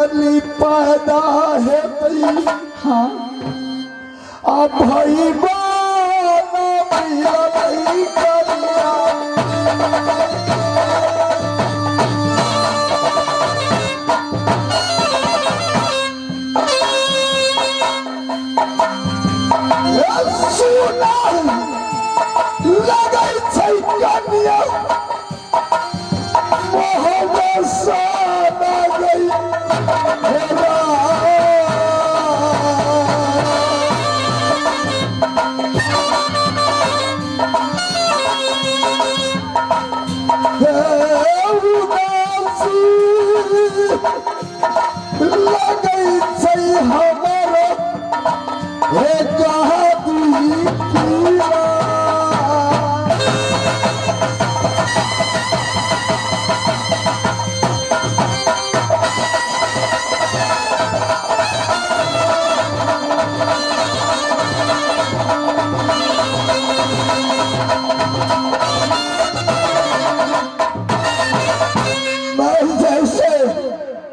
कली पैदा है हाँ अब भाई बाना मिलई कलिया सुना लगै छै कनिया मोहब्बत साना गई हेरा लगै छै हमर हे कहा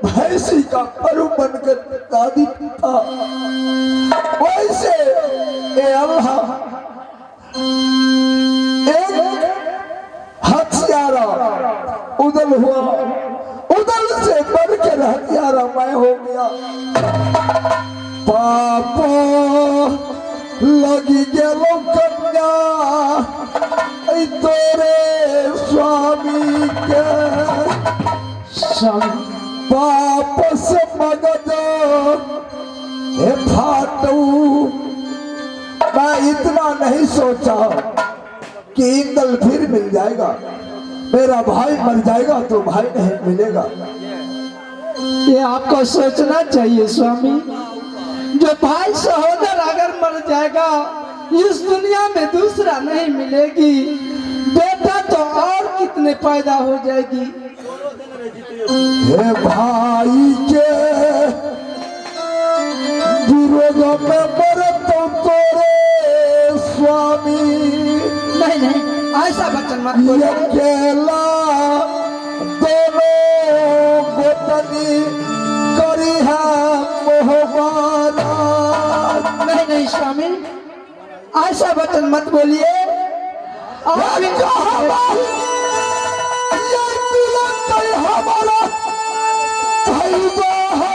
भैंसी का परू बनकर दादी पिता वैसे ए अल्लाह एक हथियारा उदल हुआ उदल से बढ़कर हथियारा मैं हो गया पापो लगी गेलो कन्या तोरे स्वामी के स्वामी वापस मगध हे फाटू मैं इतना नहीं सोचा कि इंदल फिर मिल जाएगा मेरा भाई मर जाएगा तो भाई नहीं मिलेगा ये आपको सोचना चाहिए स्वामी जो भाई सहोदर अगर मर जाएगा इस दुनिया में दूसरा नहीं मिलेगी बेटा तो और कितने पैदा हो जाएगी हे भाई के विरोध में मरता तोरे स्वामी नहीं नहीं ऐसा वचन मत बोलो अकेला दोनों गोतनी करी है मोहबाना नहीं नहीं स्वामी ऐसा वचन मत बोलिए हमारा भाईबा है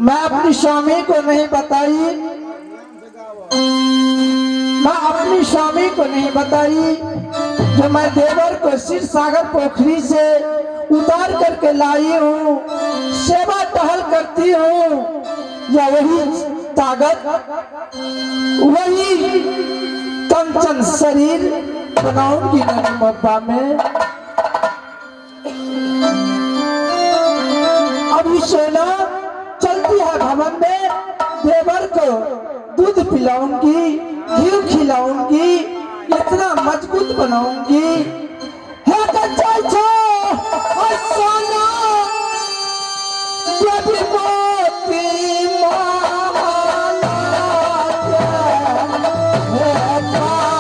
मैं अपनी स्वामी को नहीं बताई मैं अपनी स्वामी को नहीं बताई जो मैं देवर को क्षीर सागर पोखरी से उतार करके लाई हूँ सेवा टहल करती हूँ या वही ताकत वही कंचन शरीर बनाऊंगी नदी मब्बा में। अभी सोना चलती है भवन में, देवर को दूध पिलाऊंगी, घी खिलाऊंगी, इतना मजबूत बनाऊंगी। है चाचा और सोना जब मोती माला है पास।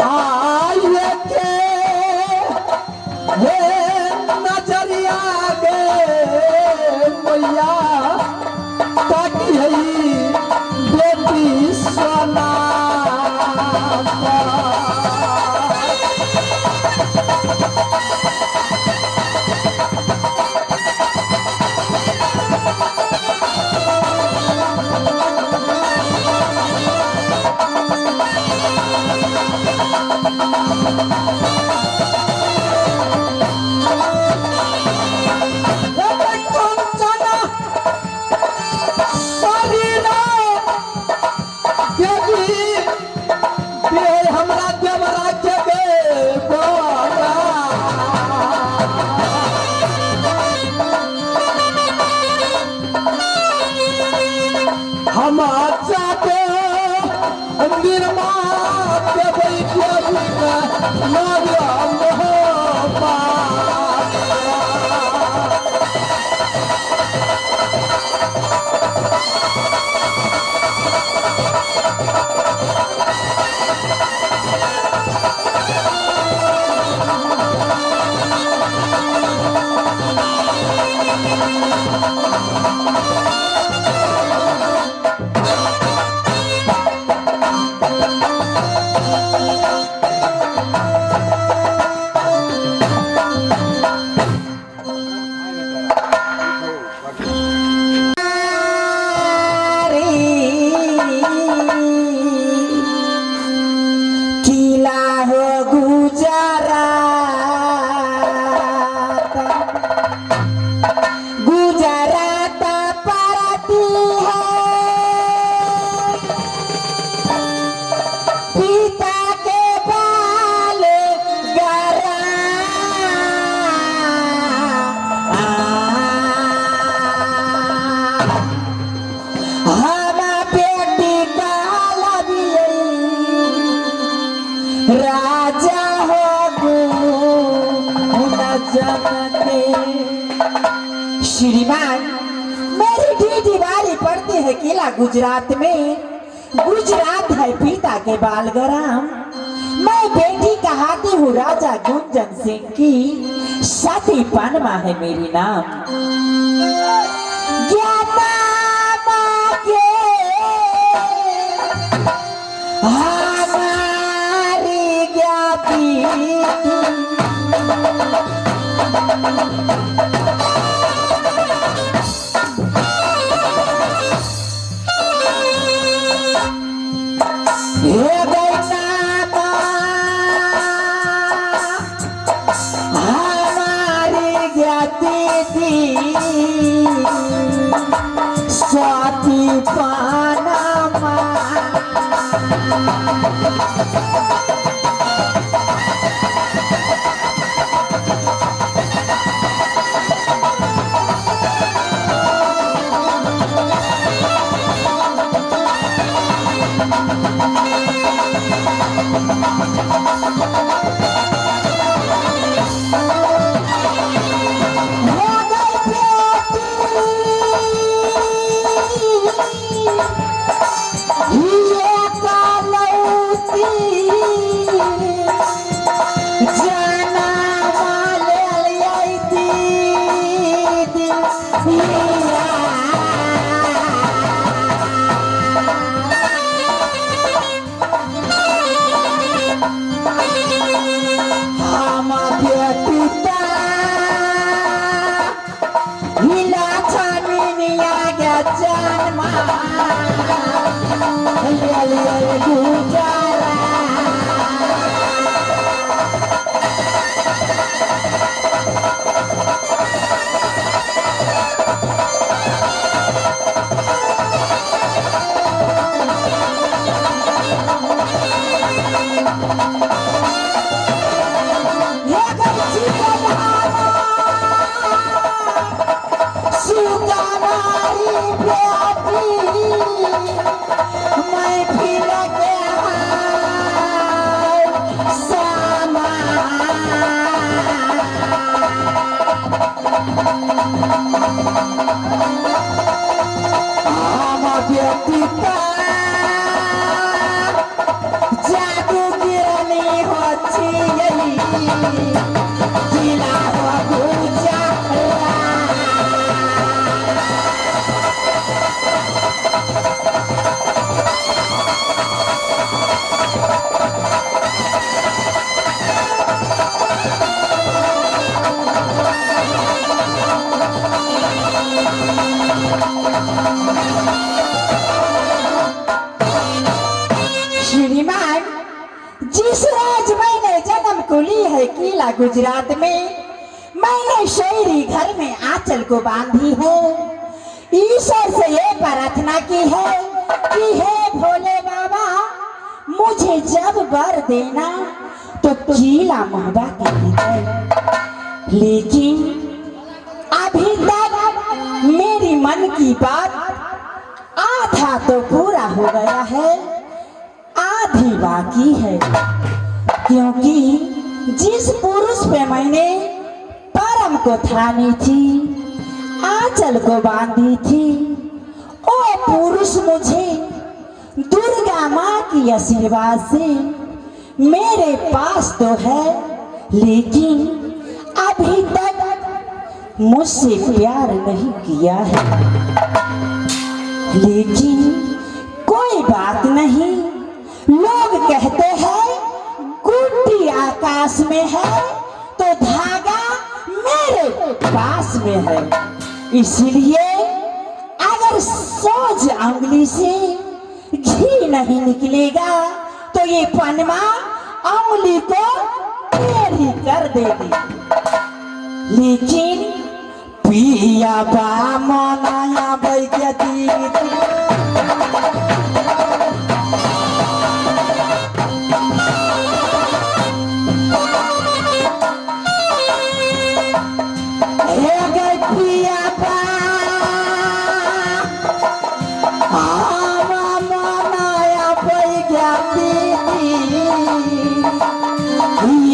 आइए के हे नजरिया गे मैया ताकि है बेटी सोना हम जाते निर्मा के बैठे किला हो गुजरात, गुजरात पड़ती है पिता के बाल गरा। हम बेटी का राजा हो जनते। श्रीमान मेरी दीदी वाली पड़ती है किला गुजरात में, गुजरात है पिता के बालग्राम। मैं बेटी कहाती हूँ राजा गुंजन सिंह की, सती पनमा है मेरी नाम। ज्ञाता के हमारी ज्ञाति हे गैनामा हमारी ज्ञाति थी स्वाति पानमा। हमारी बेटी महफिल के हाल समा हम बेटी का जादू गिरनी होची जिला हो गुजा श्रीमान, जिस राज मैंने जन्म को ली है किला गुजरात में, मैंने शहरी घर में आंचल को बांधी है। ईश्वर से ये प्रार्थना की है कि हे भोले बाबा, मुझे जब वर देना तो किला महबा के भीतर। लेकिन अभी तक मेरी मन की बात आधा तो पूरा हो गया है, आधी बाकी है। क्योंकि जिस पुरुष पे मैंने परम को थानी थी, आंचल को बांधी थी, वो पुरुष मुझे दुर्गा माँ की आशीर्वाद से मेरे पास तो है, लेकिन अभी तक मुझसे प्यार नहीं किया है। लेकिन कोई बात नहीं, लोग कहते हैं गुड्डी आकाश में है तो धागा मेरे पास में है। इसलिए अगर सोच उंगली से घी नहीं निकलेगा तो ये पनमा उंगली को टेढ़ी कर देगी। लेकिन पिया बा मनाया बैगती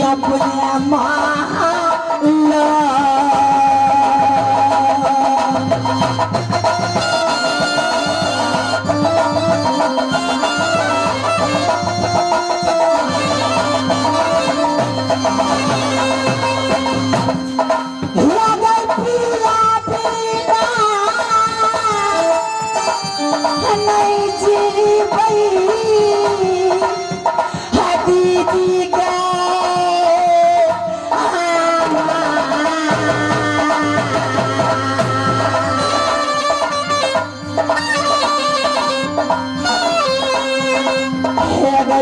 अपने माला नहीं जी भाई दीदी का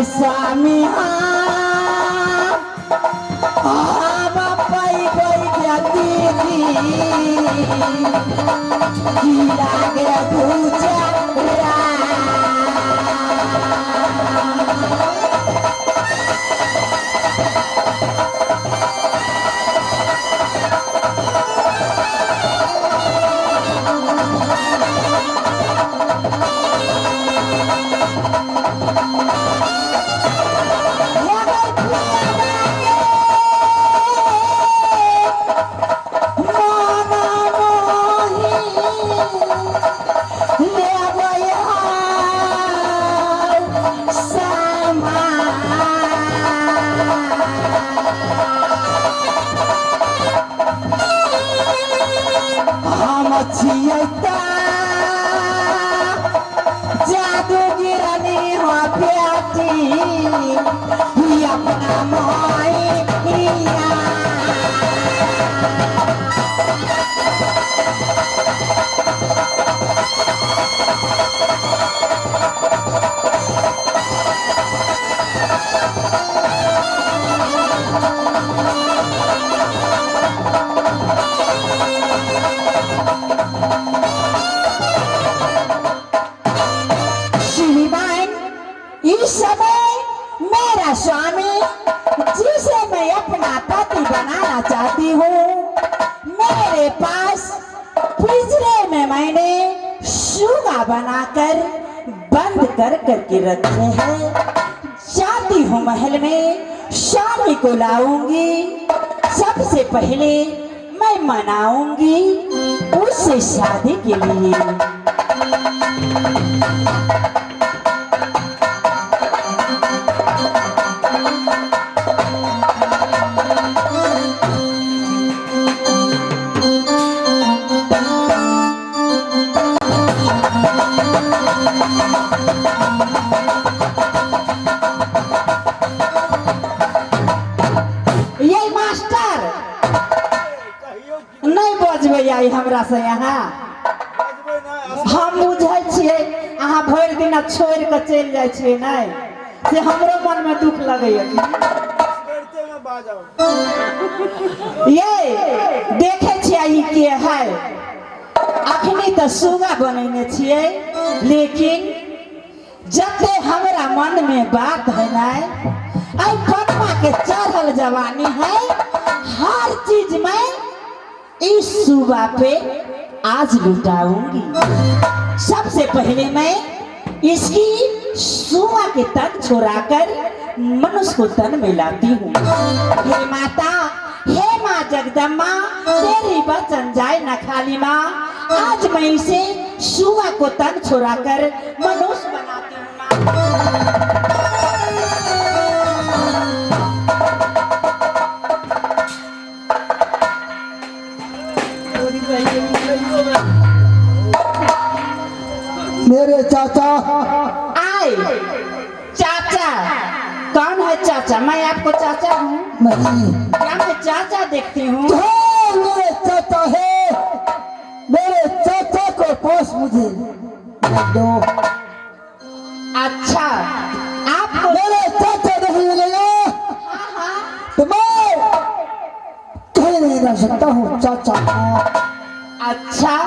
स्वामी पाई दीदी लागे पूजा जादू गिरनी हो प्याटी अपना मोइया इस समय मेरा स्वामी, जिसे मैं अपना पति बनाना चाहती हूँ, मेरे पास पिंजरे में मैंने सुगा बनाकर बंद कर करके रखे हैं। जाती हूँ महल में शामी को लाऊंगी, सबसे पहले मैं मनाऊंगी उससे शादी के लिए। ये मास्टर नहीं बजबै आई हमरा से यहाँ। हम बुझै छियै अहाँ भरि दिन छोड़ि कऽ चलि जाइ छियै, नहीं से हमरो मन में दुख लगैया। ये देखे छियै ई के है, अखनी तो सुगा बनेने छियै, लेकिन जते हमरा मन में बात है नहीं, आई पटवा के चढ़ल जवानी है, हर चीज में इस सुबह पे आज लुटाऊंगी। सबसे पहले मैं इसकी सुबह के तन छोड़ाकर मनुष्य को तन में लाती हूँ। हे माता, हे माँ जगदम्बा, तेरी वचन जाए न खाली माँ। आज मैं इसे सुबह को तन छोड़ाकर मनुष्य बनाती हूँ माँ। मेरे चाचा। आए चाचा, कौन है चाचा? मैं आपको चाचा हूँ? नहीं, क्या मैं चाचा देखती हूँ? हाँ, मेरे चाचा है। मेरे चाचा को पास मुझे दो। अच्छा, आपको मेरे चाचा नहीं मिलेगा हाँ हाँ, तो मैं कहीं नहीं रह सकता हूँ चाचा। अच्छा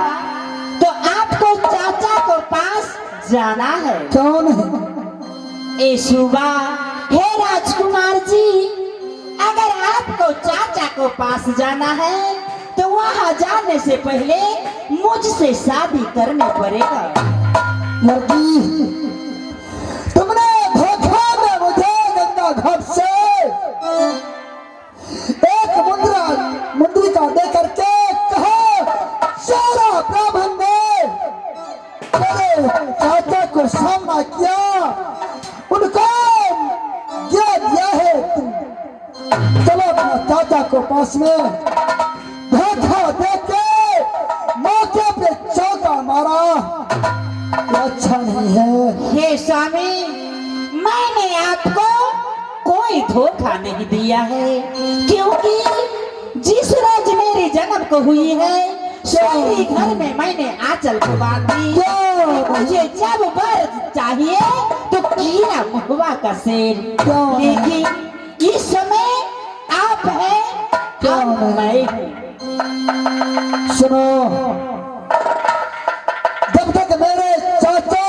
तो आपको चाचा को पास जाना है? कौन है? ए सुबह, हे राजकुमार जी, अगर आपको चाचा को पास जाना है तो वहाँ जाने से पहले मुझसे शादी करनी पड़ेगा। लड़की, तुमने धोखा में मुझे गंगा घाट से एक मुद्रिका दे करके कहा सारा ब्राह्मण ने मेरे चाचा को सामना किया, उनको क्या दिया है तुम? चलो अपना चाचा को पास में धोखा देके मौके पे चौका मारा, ये अच्छा नहीं है। हे स्वामी, मैंने आपको कोई धोखा नहीं दिया है, क्योंकि जिस रोज मेरी जन्म को हुई है शहरी घर में मैंने आंचल को बांधी। मुझे जब वर चाहिए तो कीड़ा महुआ का शेर, लेकिन इस समय आप हैं, अब मैं हूँ। सुनो, जब तक मेरे चाचा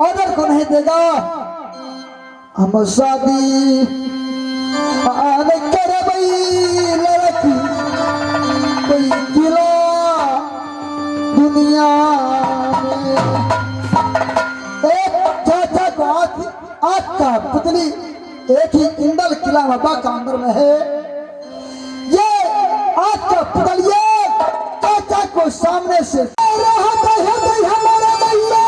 ऑर्डर को नहीं देगा हम शादी आने करे भाई लड़की कोई गिला दुनिया में। एक चाचा को आग का पुतली एक ही इंदल किला बाबा अंदर में है, ये आग का पुतली चाचा को सामने से हमारा भैया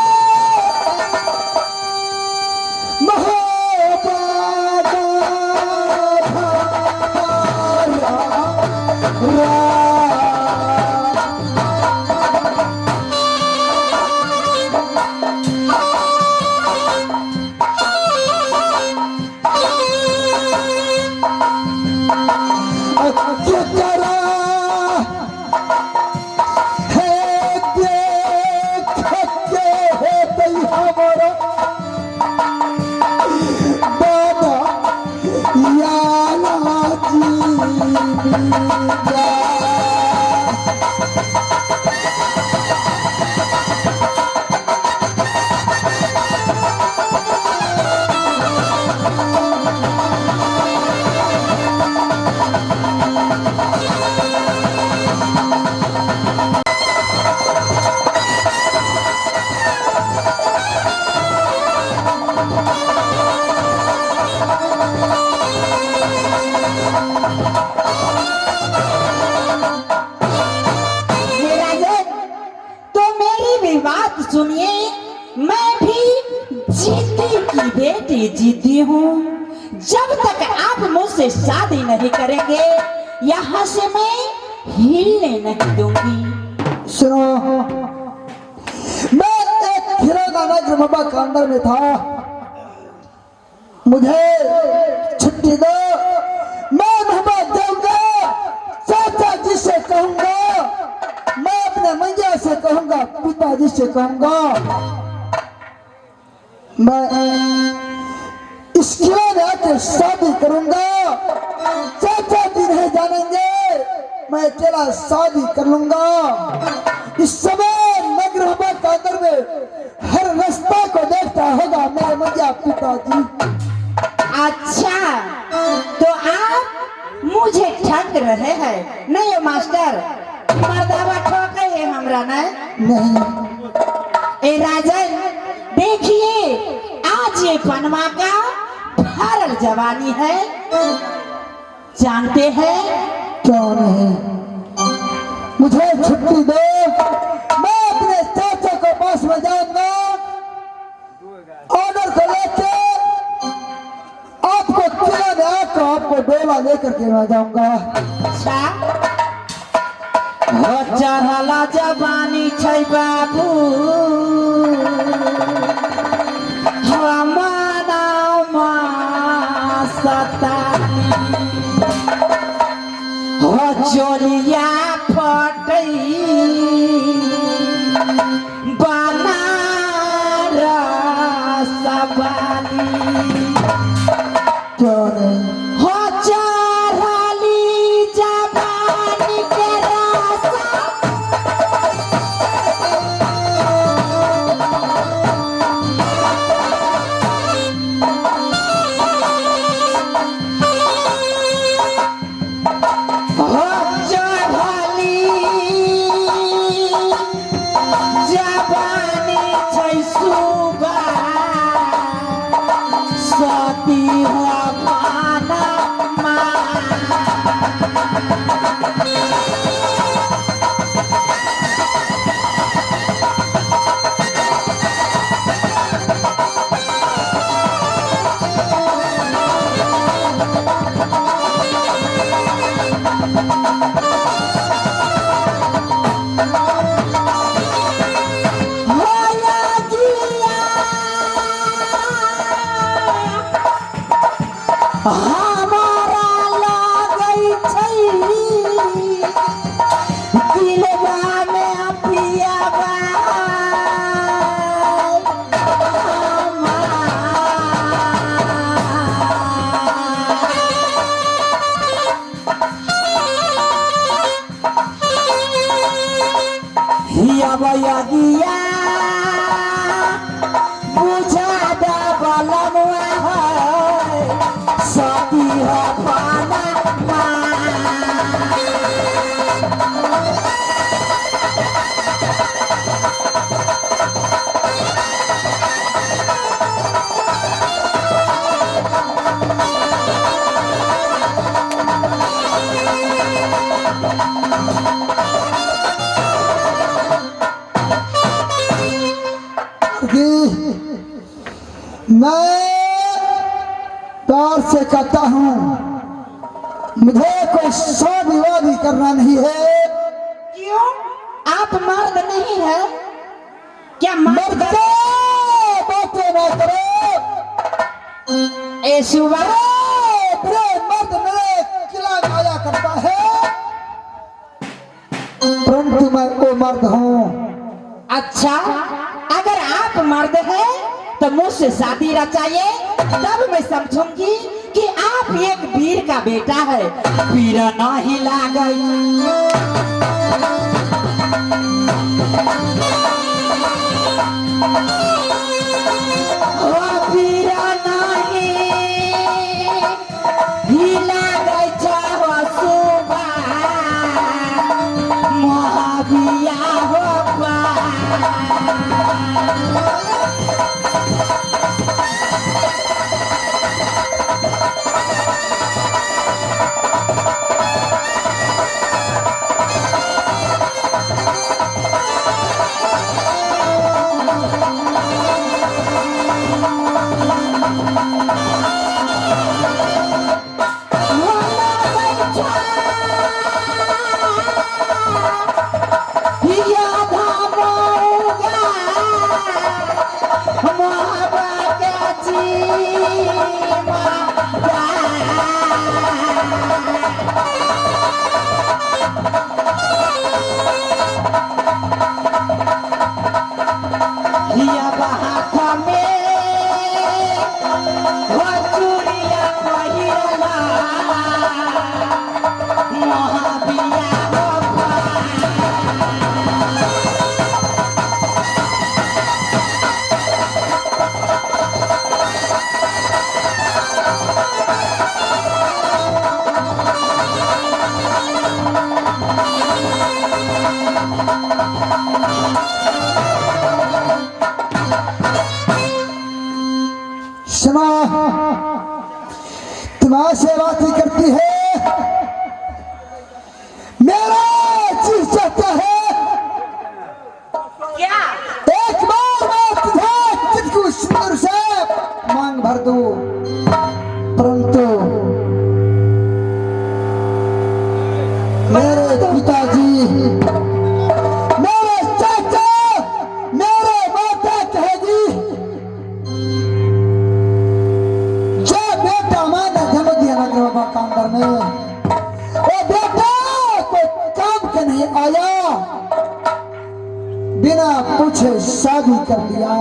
मेरी बात सुनिए, मैं भी जिद्दी की बेटी जिद्दी हूँ। जब तक आप मुझसे शादी नहीं करेंगे, यहाँ से मैं हिलने नहीं दूंगी। सुनो, मैं एक खिलौना नगर बाबा का अंदर में था, मुझे छुट्टी दो, मैं मोहब्बत दूंगा, चाचा जी से कहूंगा, मैं अपने मैया से कहूंगा, पिताजी से कहूंगा, मैं इस किले में आके शादी करूंगा, चाचा जी नहीं जानेंगे, मैं अकेला शादी कर लूंगा। इस समय नगर बाबा का अंदर में हर रास्ता को देखता होगा मेरे मैया पिताजी। अच्छा, तो आप मुझे ठग रहे हैं नहीं हो मास्टर? मर्दावा ठोके है हमरा नहीं, ए राजन, देखिए आज ये पनमा का भरल जवानी है, जानते हैं? क्यों नहीं, मुझे छुट्टी दो, मैं अपने चाचा को पास में जाऊंगा, ऑर्डर को लेके आपको किला में आकर आपको डोला लेकर के मैं जाऊंगा। अच्छा, हो चढ़ला जवानी छै बाबू, हमारा सतानी, हो चोरिया फटई बनारसवाली, क्यों नहीं, हो चढ़ली जवानी के रास्ता, हो चढ़ली जवानी छै सुगा, सती हो पाना हमारा लागै छै दिलवा में पियावा, हिया गिया बुझा दा बलमुआ है, सती हो पाना कि मैं प्यार से कहता हूँ, मुझे कोई शादी वादी करना नहीं है। क्यों? आप मर्द नहीं है क्या? मर्द बातें ना करो, ए सुबह मर्द मेरे किला में आया करता है, परंतु मैं वो मर्द हूँ। अच्छा, अगर आप मर्द हैं तो मुझसे शादी रचाइए, तब मैं समझूंगी कि आप एक वीर का बेटा है। वीर नहीं लागई, ओ वीर नहीं ही लागई छहो सुबह, महाबिया हो पा। सुना, तुम्हारे से बात ही करती है, मेरा चीज चाहता है, क्या? एक बार मैं तुझे चितकू सुंदर से मांग भर दूं, परंतु मेरे पिताजी, मेरे चाचा, मेरे माता कहेगी जो बेटा मैंने जन्म दिया नगर बाबा का अंदर में, वो बेटा कोई काम के नहीं आया, बिना पूछे शादी कर लिया।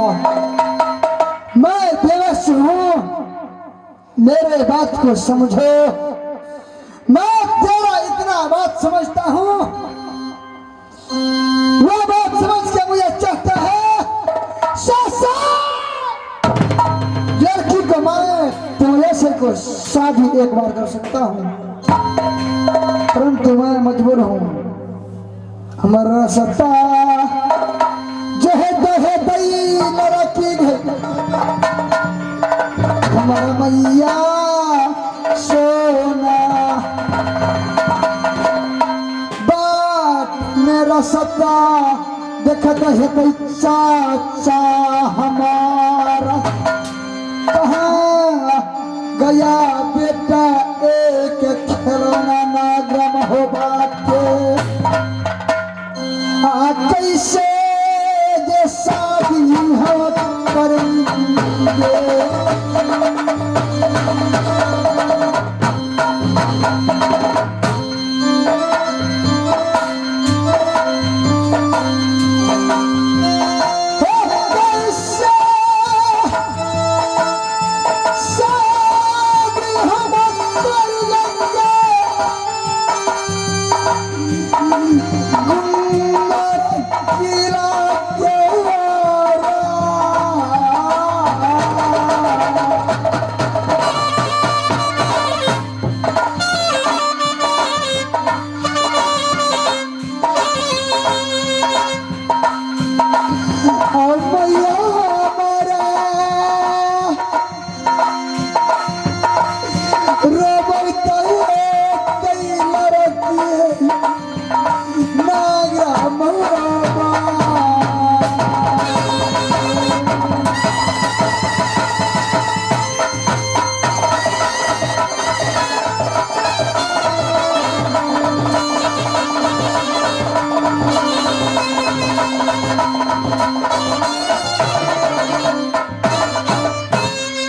मैं बेवश हूँ, मेरे बात को समझो। मैं तेरा इतना बात समझता हूँ, वो बात समझ के मुझे चाहता है लड़की को मैं तुमसे को शादी एक बार कर सकता हूँ, परंतु मैं मजबूर हूँ। हमारा सत्ता जो है दई लड़की है, हमारा मैया सोना बात मेरा सत्ता देखत है दई चाचा हमारा, कहाँ गया बेटा एक खिलौना नागरम हो बात के, कैसे ये शादी हम करेंगे।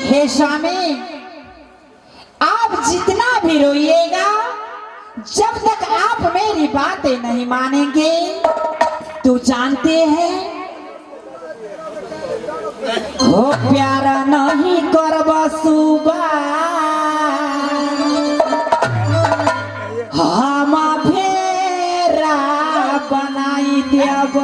हे स्वामी, आप जितना भी रोइएगा, जब तक आप मेरी बातें नहीं मानेंगे, तो जानते हैं हो प्यारा नहीं करब सुबह, हम फेरा बनाई देब।